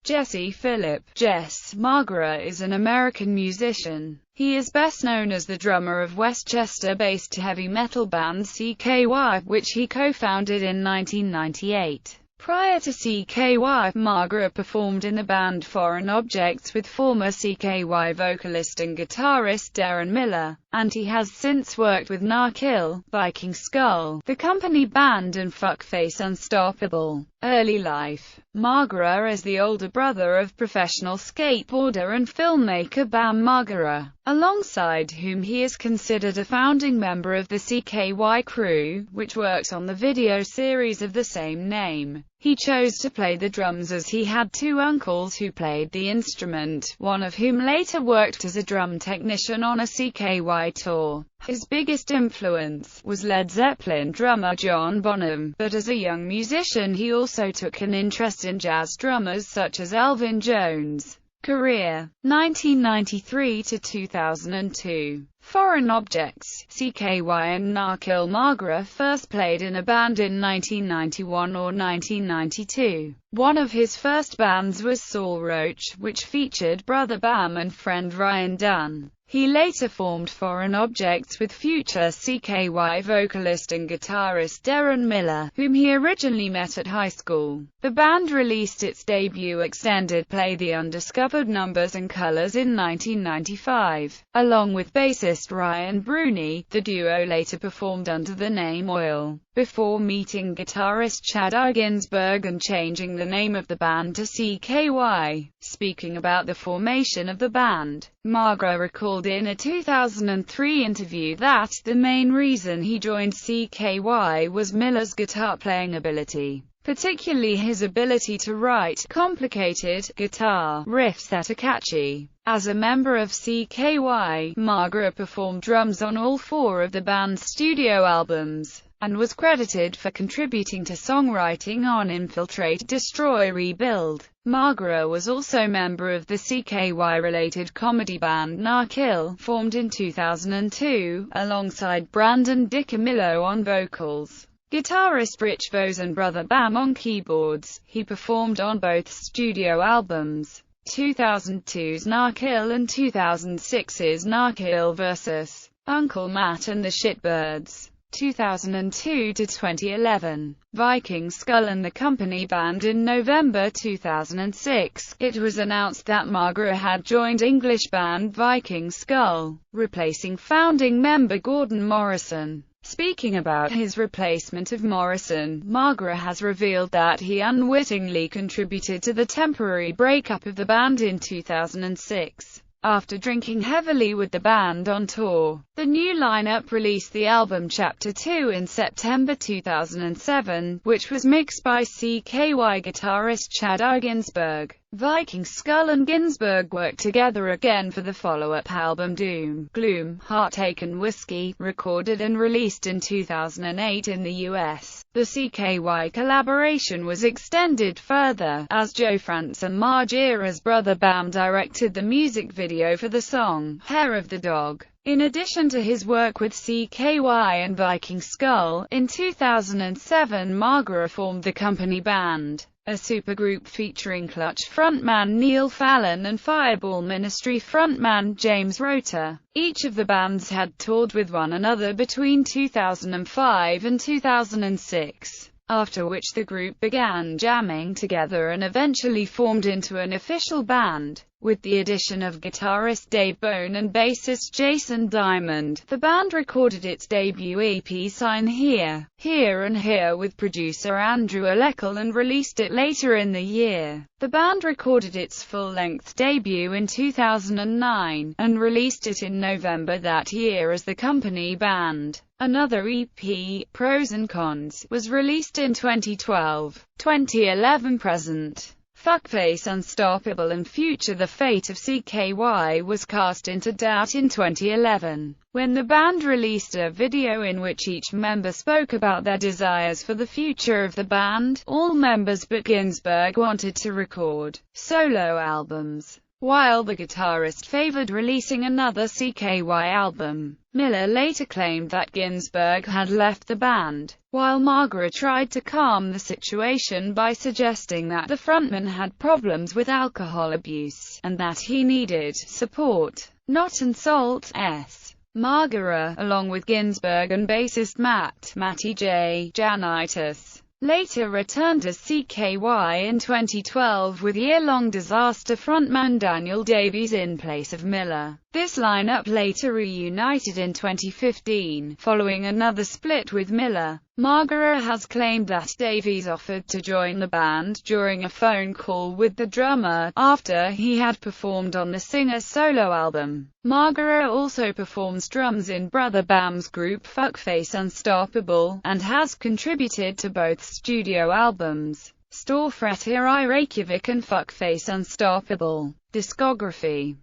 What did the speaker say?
Jesse Phillip. Jess Margera is an American musician. He is best known as the drummer of Westchester-based heavy metal band CKY, which he co-founded in 1998. Prior to CKY, Margera performed in the band Foreign Objects with former CKY vocalist and guitarist Darren Miller, and he has since worked with Narkill, Viking Skull, The Company Band and Fuckface Unstoppable. Early life. Margera is the older brother of professional skateboarder and filmmaker Bam Margera, alongside whom he is considered a founding member of the CKY crew, which worked on the video series of the same name. He chose to play the drums as he had two uncles who played the instrument, one of whom later worked as a drum technician on a CKY tour. His biggest influence was Led Zeppelin drummer John Bonham, but as a young musician he also took an interest in jazz drummers such as Elvin Jones. Career 1993 to 2002. Foreign Objects, CKY and Narkill. Margera first played in a band in 1991 or 1992. One of his first bands was Saul Roach, which featured brother Bam and friend Ryan Dunn. He later formed Foreign Objects with future CKY vocalist and guitarist Darren Miller, whom he originally met at high school. The band released its debut extended play The Undiscovered Numbers and Colors in 1995. Along with bassist Ryan Bruni, the duo later performed under the name Oil, before meeting guitarist Chad Ginsberg and changing the name of the band to CKY. Speaking about the formation of the band, Margera recalled in a 2003 interview that the main reason he joined CKY was Miller's guitar playing ability, particularly his ability to write complicated guitar riffs that are catchy. As a member of CKY, Margera performed drums on all four of the band's studio albums, and was credited for contributing to songwriting on Infiltrate, Destroy, Rebuild. Margera was also member of the CKY-related comedy band Narkill, formed in 2002, alongside Brandon DiCamillo on vocals, guitarist Rich Vose and brother Bam on keyboards. He performed on both studio albums, 2002's Narkill and 2006's Narkill vs. Uncle Matt and the Shitbirds. 2002 to 2011. Viking Skull and the Company Band. In November 2006, it was announced that Margera had joined English band Viking Skull, replacing founding member Gordon Morrison. Speaking about his replacement of Morrison, Margera has revealed that he unwittingly contributed to the temporary breakup of the band in 2006. After drinking heavily with the band on tour, the new lineup released the album Chapter 2 in September 2007, which was mixed by CKY guitarist Chad Ginsberg. Viking Skull and Ginsberg worked together again for the follow-up album Doom, Gloom, Heartache and Whiskey, recorded and released in 2008 in the US. The CKY collaboration was extended further, as Joe Frantz and Margera's brother Bam directed the music video for the song, Hair of the Dog. In addition to his work with CKY and Viking Skull, in 2007 Margera formed the Company Band, a supergroup featuring Clutch frontman Neil Fallon and Fireball Ministry frontman James Rota. Each of the bands had toured with one another between 2005 and 2006, after which the group began jamming together and eventually formed into an official band. With the addition of guitarist Dave Bone and bassist Jason Diamond, the band recorded its debut EP Sign Here, Here and Here with producer Andrew Aleckal and released it later in the year. The band recorded its full-length debut in 2009, and released it in November that year as the Company Band. Another EP, Pros and Cons, was released in 2012. 2011 present. Fuckface Unstoppable and Future. The fate of CKY was cast into doubt in 2011, when the band released a video in which each member spoke about their desires for the future of the band. All members but Ginsberg wanted to record solo albums, while the guitarist favored releasing another CKY album. Miller later claimed that Ginsberg had left the band, while Margera tried to calm the situation by suggesting that the frontman had problems with alcohol abuse, and that he needed support, not insult. Margera, along with Ginsberg and bassist Matty J. Janitis, later returned as CKY in 2012 with year-long Disaster frontman Daniel Davies in place of Miller. This lineup later reunited in 2015, following another split with Miller. Margera has claimed that Davies offered to join the band during a phone call with the drummer, after he had performed on the singer's solo album. Margera also performs drums in Brother Bam's group Fuckface Unstoppable, and has contributed to both studio albums, Storfrettir I Reykjavik and Fuckface Unstoppable. Discography.